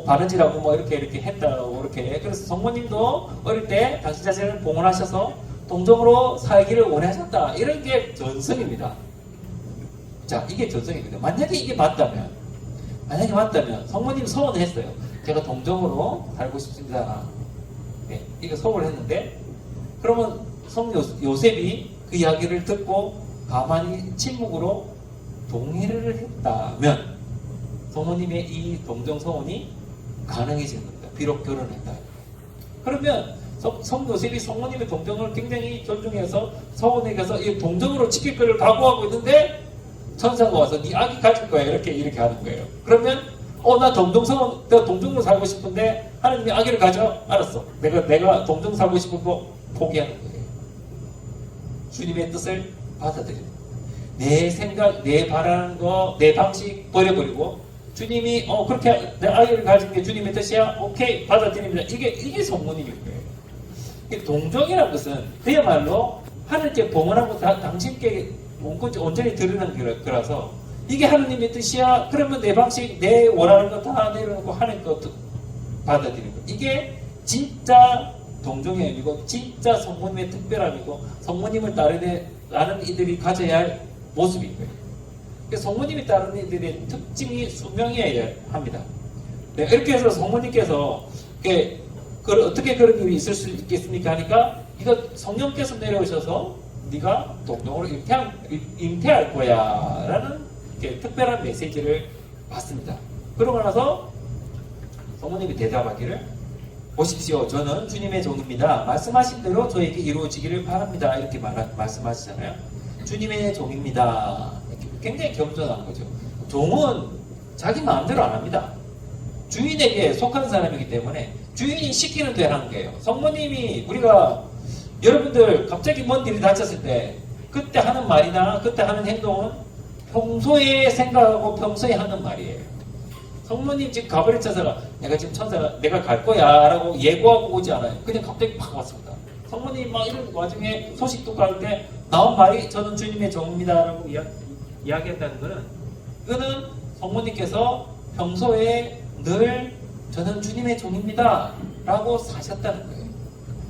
바느질하고 뭐 이렇게 했다고 이렇게. 그래서 성모님도 어릴 때 당신 자신을 봉헌하셔서 동정으로 살기를 원하셨다. 이런 게 전성입니다. 자, 이게 전성이거든요. 만약에 이게 맞다면 성모님 서원을 했어요. 제가 동정으로 살고 싶습니다. 네, 이거 서원을 했는데, 그러면 성 요셉이 그 이야기를 듣고 가만히 침묵으로 동의를 했다면 성모님의 이 동정 서원이 가능해지는 겁니다. 비록 결혼했다. 그러면 성 요셉이 성모님의 동정을 굉장히 존중해서 서원에 가서 이 동정으로 지킬 것을 각오하고 있는데 천사가 와서 네 아기 가질 거야 이렇게 하는 거예요. 그러면 나 동정서원 내가 동정으로 살고 싶은데 하나님이 아기를 가져? 알았어. 내가 동정 살고 싶은 거 포기하는 거예요. 주님의 뜻을 받아들이는 거예요. 내 생각, 내 바라는 거, 내 방식 버려버리고 주님이 그렇게 내 아이를 가진 게 주님의 뜻이야? 오케이 받아들입니다. 이게 성모님인 거예요. 동정이라는 것은 그야말로 하늘께 봉헌하고 당신께 온전히 드리는 거라서 이게 하느님의 뜻이야? 그러면 내 방식, 내 원하는 거 다 내려놓고 하나님 것 받아들이는 거. 이게 진짜 동정이 아니고 진짜 성모님의 특별함이고 성모님을 따르는 이들이 가져야 할 모습인 거예요. 성모님이 따르는 이들의 특징이 수명이어야 합니다. 네, 이렇게 해서 성모님께서 어떻게 그런 일이 있을 수 있겠습니까? 하니까 이거 성령께서 내려오셔서 네가 동정으로 잉태할 거야 라는 특별한 메시지를 받습니다. 그러고 나서 성모님이 대답하기를 보십시오. 저는 주님의 종입니다. 말씀하신 대로 저에게 이루어지기를 바랍니다. 이렇게 말씀하시잖아요. 주님의 종입니다. 굉장히 겸손한 거죠. 종은 자기 마음대로 안 합니다. 주인에게 속한 사람이기 때문에 주인이 시키는 대로 하는 거예요. 성모님이 우리가 여러분들 갑자기 뭔 일이 닥쳤을 때 그때 하는 말이나 그때 하는 행동은 평소에 생각하고 평소에 하는 말이에요. 성모님 지금 가버린 천사가 내가 지금 천사가 내가 갈 거야 라고 예고하고 오지 않아요. 그냥 갑자기 팍 왔습니다. 성모님 막 이런 와중에 소식 듣고 할 때 나온 말이 저는 주님의 종입니다 라고 이야기했다는 거는 이거는 성모님께서 평소에 늘 저는 주님의 종입니다 라고 사셨다는 거예요.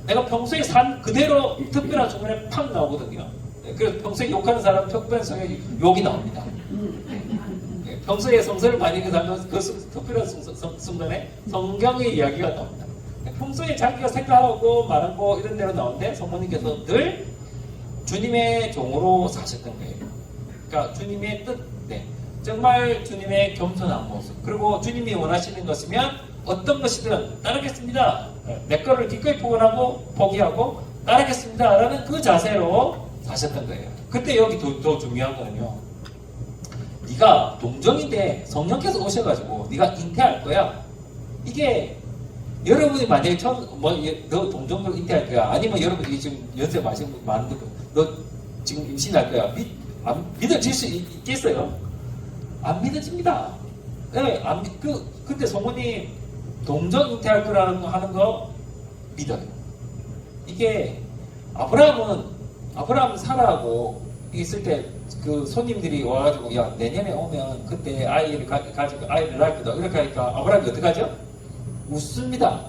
내가 평소에 산 그대로 특별한 순간에 팍 나오거든요. 그래서 평소에 욕하는 사람 특별한 순간에 욕이 나옵니다. 평소에 성서를 많이 읽으면 그 특별한 순간에 성경의 이야기가 나옵니다. 평소에 자기가 생각하고 말하고 이런 대로 나오는데 성모님께서 늘 주님의 종으로 사셨던 거예요. 그러니까 주님의 뜻, 정말 주님의 겸손한 모습, 그리고 주님이 원하시는 것이면 어떤 것이든 따르겠습니다. 내 거를 기꺼이 포기하고 따르겠습니다 라는 그 자세로 사셨던 거예요. 그때 여기 더 중요한 거는요, 네가 동정인데 성령께서 오셔가지고 네가 잉태할 거야. 이게 여러분이 만약에 너 동정으로 잉태할 거야, 아니면 여러분이 지금 연세 많은데 너 지금 임신할 거야, 믿어질 수 있겠어요? 안 믿어집니다. 네, 근데 성모님 동정 잉태할 거라는 거 하는 거 믿어요. 이게 아브라함 사라하고 있을 때 그 손님들이 와가지고 야 내년에 오면 그때 아이를 가지고 아이를 낳을 거다 이렇게 하니까 아브라함이 어떻게 하죠? 웃습니다.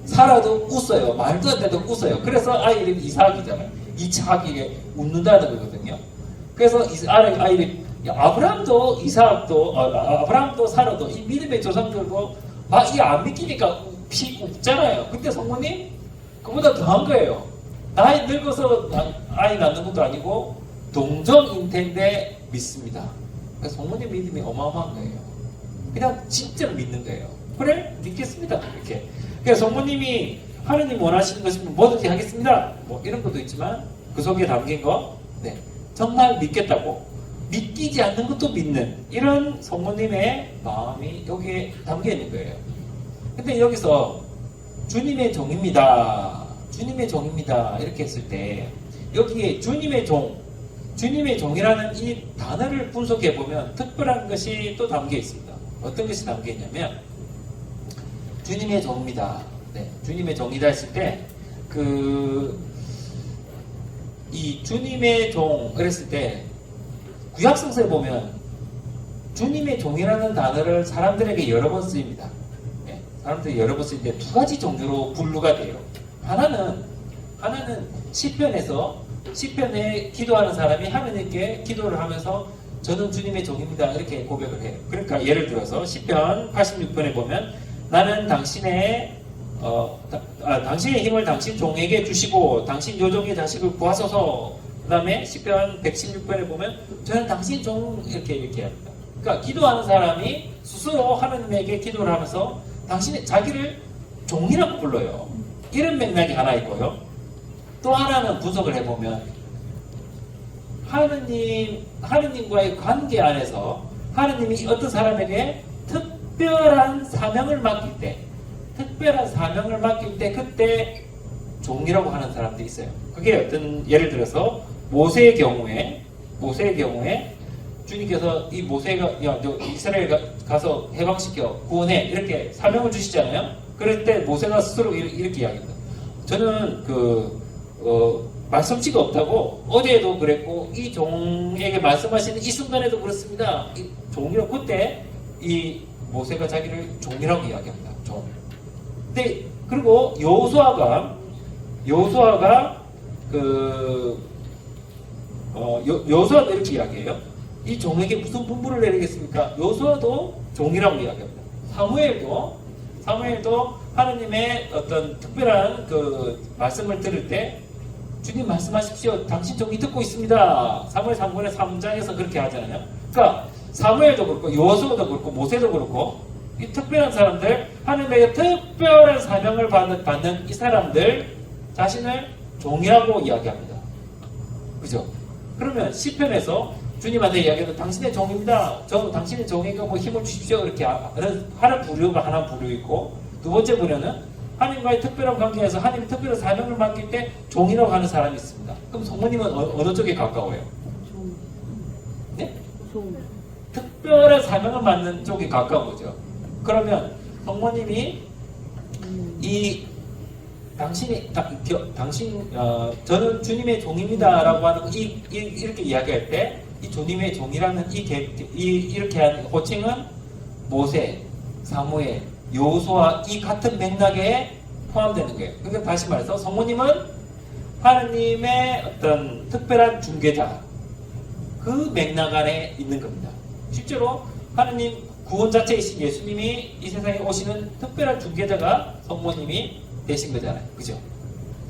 사라도 웃어요. 말도 안 돼도 웃어요. 그래서 아이 이름이 이삭이잖아요. 이삭이 웃는다는 거거든요. 그래서 아이를 아브라함도 이삭도 아브라함도 사라도 이 믿음의 조상들도 막 이 안 믿기니까 피 웃잖아요. 근데 성모님 그보다 더한 거예요. 나이 늙어서 아이 낳는 것도 아니고 동정 잉태인데 믿습니다. 그래서 성모님 믿음이 어마어마한 거예요. 그냥 진짜 믿는 거예요. 그래? 믿겠습니다. 이렇게. 그래서 성모님이 하느님 원하시는 것이면 뭐든지 하겠습니다. 뭐 이런 것도 있지만 그 속에 담긴 거, 정말 믿겠다고 믿기지 않는 것도 믿는 이런 성모님의 마음이 여기에 담겨 있는 거예요. 근데 여기서 주님의 종입니다. 주님의 종입니다. 이렇게 했을 때 여기에 주님의 종, 주님의 종이라는 이 단어를 분석해 보면 특별한 것이 또 담겨 있습니다. 어떤 것이 담겨 있냐면 주님의 종입니다. 네, 주님의 종이다 했을 때 이 주님의 종 그랬을 때 구약성서에 보면 주님의 종이라는 단어를 사람들에게 여러 번 쓰입니다. 네, 사람들이 여러 번 쓰일 때 두 가지 종류로 분류가 돼요. 하나는 시편에 기도하는 사람이 하느님께 기도를 하면서 저는 주님의 종입니다 이렇게 고백을 해요. 그러니까 예를 들어서 시편 86편에 보면 나는 당신의 힘을 당신 종에게 주시고 당신 요종의 자식을 구하소서. 그 다음에 시편 116편에 보면 저는 당신 종 이렇게 합니다. 그러니까 기도하는 사람이 스스로 하느님에게 기도를 하면서 당신의 자기를 종이라고 불러요. 이런 맥락이 하나 있고요. 또 하나는 분석을 해보면 하느님과의 관계 안에서 하느님이 어떤 사람에게 특별한 사명을 맡길 때 그때 종이라고 하는 사람도 있어요. 그게 어떤 예를 들어서 모세의 경우에 주님께서 이 모세가 너 이스라엘 가서 해방시켜 구원해 이렇게 사명을 주시잖아요. 그럴 때 모세가 스스로 이렇게 이야기합니다. 저는 말솜씨가 없다고 어제도 그랬고 이 종에게 말씀하시는 이 순간에도 그렇습니다. 이 종이라고 그때 이 모세가 자기를 종이라고 이야기합니다. 종. 근데 그리고 여호수아가 여호수아도 이렇게 이야기해요. 이 종에게 무슨 분부를 내리겠습니까? 여호수아도 종이라고 이야기합니다. 사무엘도 하느님의 어떤 특별한 말씀을 들을 때 주님 말씀하십시오. 당신 종이 듣고 있습니다. 사무엘 3권의 3장에서 그렇게 하잖아요. 그러니까 사무엘도 그렇고 여호수아도 그렇고 모세도 그렇고 이 특별한 사람들, 하느님에게 특별한 사명을 받는 이 사람들 자신을 종이라고 이야기합니다. 그죠? 그러면 시편에서 주님한테 이야기하는 당신의 종입니다. 저 당신의 종에게 힘을 주십시오. 이렇게 하는 부류가 하나 부류 있고 두 번째 부류는 하나님과의 특별한 관계에서 하나님이 특별한 사명을 맡길 때 종이라고 하는 사람이 있습니다. 그럼 성모님은 어느 쪽에 가까워요? 네? 특별한 사명을 맡는 쪽에 가까운 거죠. 그러면 성모님이 저는 주님의 종입니다라고 하는 이렇게 이야기할 때 이 주님의 종이라는 이렇게 한 호칭은 모세, 사무엘, 여호수아 이 같은 맥락에 포함되는 거예요. 그러니까 다시 말해서 성모님은 하느님의 어떤 특별한 중개자 그 맥락 안에 있는 겁니다. 실제로 하느님 구원 자체이신 예수님이 이 세상에 오시는 특별한 중개자가 성모님이 되신 거잖아요. 그죠?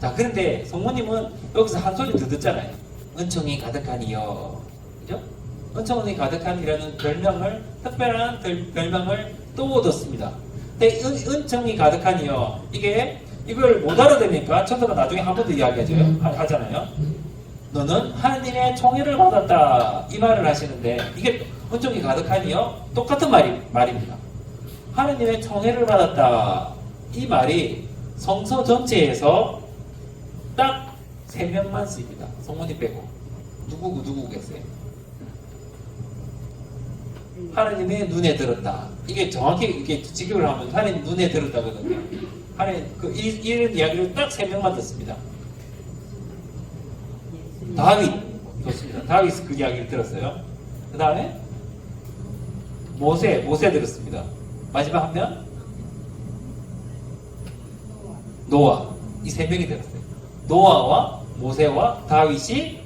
자, 그런데 성모님은 여기서 한 소리 더 듣잖아요. 은총이 가득하니요. 그죠? 은총이 가득하니라는 특별한 별명을 또 얻었습니다. 근데 은총이 가득하니요. 이걸 못 알아듣니까 천사가 나중에 한 번 더 하잖아요. 너는 하느님의 총애를 받았다. 이 말을 하시는데 이게 은총이 가득하니요. 똑같은 말입니다. 하느님의 총애를 받았다. 이 말이 성서 전체에서 딱 3명만 쓰입니다. 성모님 빼고. 누구겠어요? 하나님의 눈에 들었다. 이게 정확히 직역을 하면 하나님 눈에 들었다거든요. 하나님 이런 이야기를 딱 3명만 듣습니다. 다윗 좋습니다. 다윗 그 이야기를 들었어요. 그 다음에 모세 들었습니다. 마지막 한 명 노아. 이 3명이 들었어요. 노아와 모세와 다윗이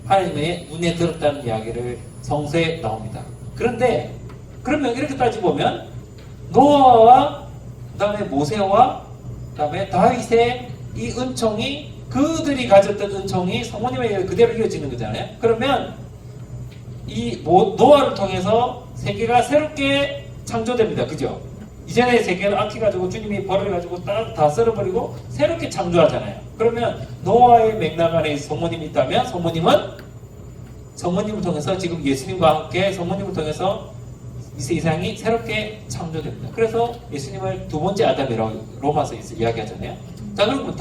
하나님의 눈에 들었다는 이야기를 성서에 나옵니다. 그런데 그러면 이렇게 따지보면 노아와 그 다음에 모세와 그 다음에 다윗의 이 은총이 그들이 가졌던 은총이 성모님에게 그대로 이어지는 거잖아요. 그러면 이 노아를 통해서 세계가 새롭게 창조됩니다. 그죠? 이전의 세계는 악해가지고 주님이 벌어가지고 다 썰어버리고 새롭게 창조하잖아요. 그러면 노아의 맥락 안에 성모님이 있다면 성모님을 통해서 지금 예수님과 함께 성모님을 통해서 이 세상이 새롭게 창조됩니다. 그래서 예수님을 두 번째 아담이라고 로마서에서 이야기하잖아요. 자, 그러면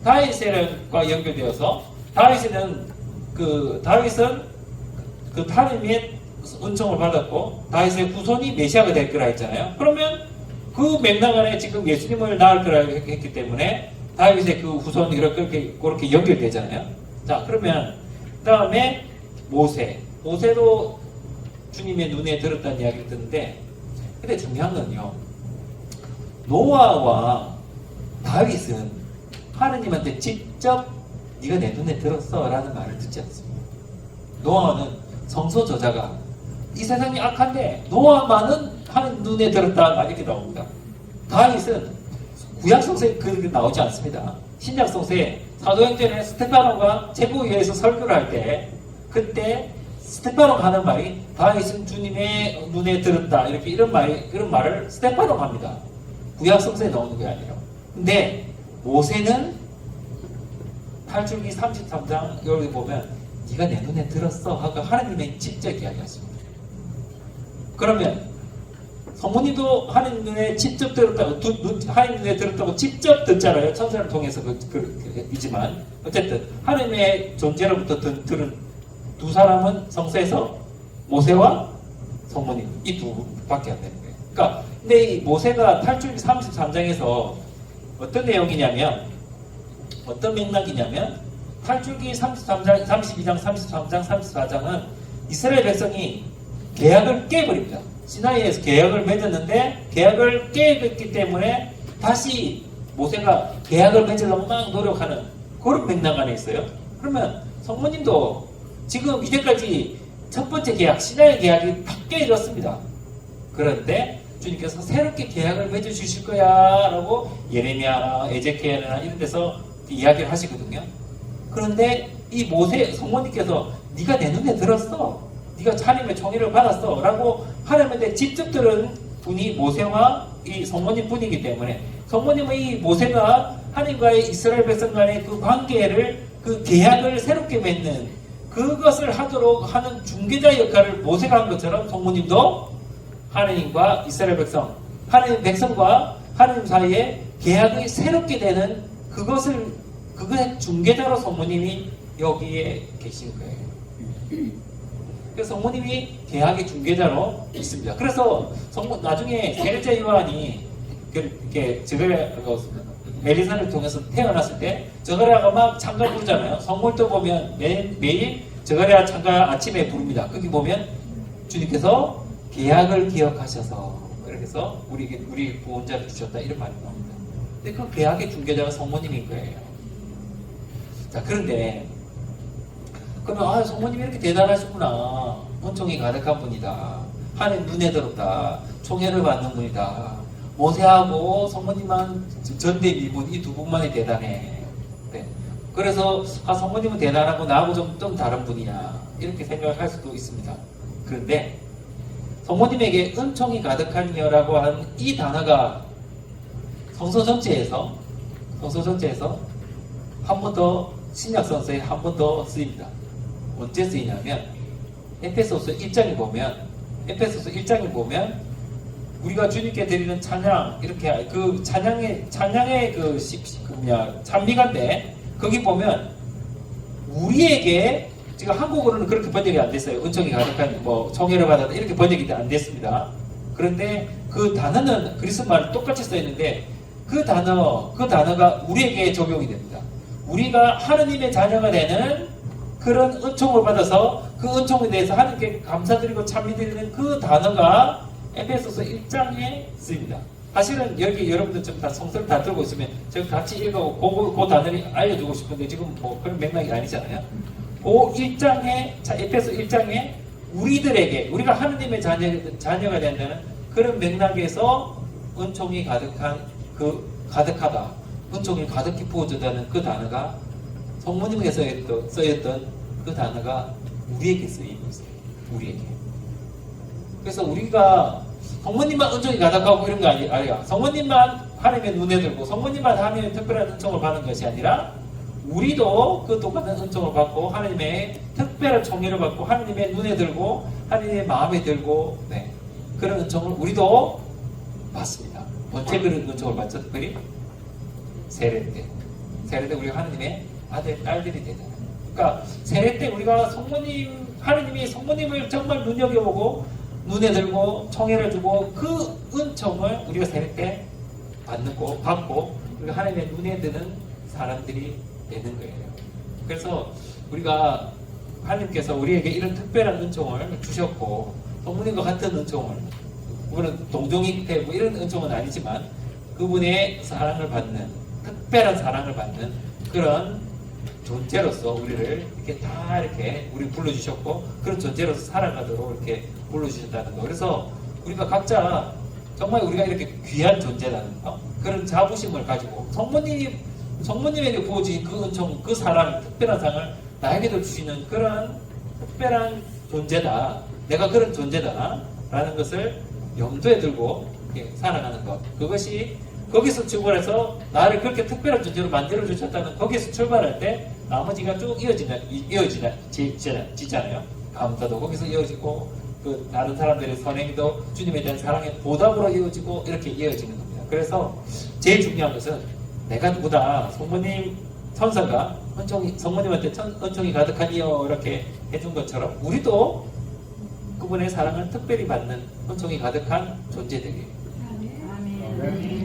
다윗과 연결되어서 다윗은 그 다윗은 그 하나님의 은총을 받았고 다윗의 후손이 메시아가 될 거라 했잖아요. 그러면 그 맥락 안에 지금 예수님을 낳을 거라 했기 때문에 다윗의 그 후손이 그렇게 연결되잖아요. 자, 그러면 그 다음에 모세도 주님의 눈에 들었다는 이야기를 듣는데, 근데 중요한 건요, 노아와 다윗은 하느님한테 직접 네가 내 눈에 들었어 라는 말을 듣지 않습니다. 노아는 성서 저자가 이 세상이 악한데 노아만은 하느님 눈에 들었다 이렇게 나옵니다. 다윗은 구약성서에 그렇게 나오지 않습니다. 신약성서에 사도행전에 스테파노가 제보위에서 설교를 할 때 그때 스테파노가 하는 말이 다윗은 주님의 눈에 들었다 이렇게 이런 말을 스테파노가 합니다. 구약성서에 나오는 게 아니라. 근데 모세는 탈출기 33장 여기 보면 네가 내 눈에 들었어 하고 하나님의 직접 이야기하십니다. 그러면 성모님도 하나님 눈에 직접 들었다고 하나님 눈에 들었다고 직접 듣잖아요. 천사를 통해서 이지만 어쨌든 하나님의 존재로부터 들은 두 사람은 성서에서 모세와 성모님 이 두 분밖에 안 되는 거예요. 그러니까 근데 이 모세가 탈출기 33장에서 어떤 내용이냐면 어떤 맥락이냐면 탈출기 33장, 32장, 33장, 34장은 이스라엘 백성이 계약을 깨버립니다. 시나이에서 계약을 맺었는데 계약을 깨졌기 때문에 다시 모세가 계약을 맺으려고 막 노력하는 그런 맥락 안에 있어요. 그러면 성모님도 지금 이제까지 첫 번째 계약, 시나이 계약이 다 깨졌습니다. 그런데 주님께서 새롭게 계약을 맺어주실 거야 라고 예레미야나 에제키엘이나 이런 데서 이야기를 하시거든요. 그런데 이 모세 성모님께서 네가 내 눈에 들었어, 네가 하나님의 총애를 받았어 라고 하나님한테 직접 들은 분이 모세와 이 성모님 분이기 때문에 성모님은 이 모세가 하나님과의 이스라엘 백성 간의 그 관계를 그 계약을 새롭게 맺는 그것을 하도록 하는 중개자 역할을 모세가 한 것처럼 성모님도 하나님과 이스라엘 백성, 하나님 백성과 하나님 사이에 계약이 새롭게 되는 그것의 중개자로 성모님이 여기에 계신 거예요. 그래서 성모님이 계약의 중개자로 있습니다. 그래서 나중에 세례자 요한이 이렇게 엘리사를 통해서 태어났을 때 저가랴가 막 찬가 부르잖아요. 성물도 보면 매일 저가랴 찬가 아침에 부릅니다. 거기 보면 주님께서 계약을 기억하셔서 그렇게 해서 우리 구원자를 주셨다 이런 말이 나옵니다. 근데 그 계약의 중개자가 성모님인 거예요. 자, 그런데 그러면 성모님이 이렇게 대단하시구나, 은총이 가득한 분이다, 하나님 눈에 들었다, 총애를 받는 분이다, 모세하고 성모님만 전대미문 이 두 분만이 대단해. 네. 그래서 성모님은 대단하고 나하고 좀 다른 분이야 이렇게 생각을 할 수도 있습니다. 그런데 성모님에게 은총이 가득한 이여라고 하는 이 단어가 성서 전체에서 한 번 더 신약성서에 한 번 더 쓰입니다. 언제 쓰이냐면 에페소서 1장에 보면 우리가 주님께 드리는 찬양 이렇게 그 찬양의 찬미가인데 거기 보면 우리에게 지금 한국어로는 그렇게 번역이 안 됐어요. 은총이 가득한 총애를 받았다 이렇게 번역이 안 됐습니다. 그런데 그 단어는 그리스 말 똑같이 써 있는데 그 단어가 우리에게 적용이 됩니다. 우리가 하느님의 자녀가 되는 그런 은총을 받아서 그 은총에 대해서 하느님께 감사드리고 찬미드리는 그 단어가 에베소서 1장에 쓰입니다. 사실은 여기 여러분들 좀 다 성서를 다 들고 있으면 제가 같이 읽어보고 그 단어를 알려주고 싶은데 지금 그런 맥락이 아니잖아요. 그 1장에 에베소 1장에 우리가 하느님의 자녀가 된다는 그런 맥락에서 은총이 가득하다, 은총이 가득히 부어졌다는 그 단어가 성모님께서 쓰였던 그 단어가 우리에게 쓰이고 있어요. 우리에게. 그래서 우리가 성모님만 은총이 가득하고 이런 거 아니야. 성모님만 하나님의 눈에 들고 성모님만 하나님의 특별한 은총을 받는 것이 아니라 우리도 그 똑같은 은총을 받고 하나님의 특별한 총애를 받고 하나님의 눈에 들고 하나님의 마음에 들고 그런 은총을 우리도 받습니다. 언제 그런 은총을 받죠? 특별히 세례 때 우리가 하나님의 아들, 딸들이 되잖아요. 그러니까 세례 때 우리가 성모님, 하느님이 성모님을 정말 눈여겨보고 눈에 들고 청해를 주고 그 은총을 우리가 세례 때 받고 우리가 하나님의 눈에 드는 사람들이 되는 거예요. 그래서 우리가 하나님께서 우리에게 이런 특별한 은총을 주셨고 성모님과 같은 은총을, 그분은 동정이 되고 이런 은총은 아니지만 그분의 사랑을 받는, 특별한 사랑을 받는 그런 존재로서 우리를 이렇게 다 이렇게 우리 불러주셨고 그런 존재로서 살아가도록 이렇게 불러주셨다는 거. 그래서 우리가 각자 정말 우리가 이렇게 귀한 존재라는 거, 그런 자부심을 가지고 성모님에게 부어진 그 은총, 그 사랑, 특별한 상을 나에게도 주시는 그런 특별한 존재다. 내가 그런 존재다. 라는 것을 염두에 들고 이렇게 살아가는 것. 그것이 거기서 출발해서 나를 그렇게 특별한 존재로 만들어 주셨다는, 거기서 출발할 때 나머지가 쭉 이어지잖아요. 감사도 거기서 이어지고 그 다른 사람들의 선행도 주님에 대한 사랑의 보답으로 이어지고 이렇게 이어지는 겁니다. 그래서 제일 중요한 것은 내가 누구다, 성모님 천사가 성모님한테 은총이 가득하니요 이렇게 해준 것처럼 우리도 그분의 사랑을 특별히 받는 은총이 가득한 존재들이에요. 아멘.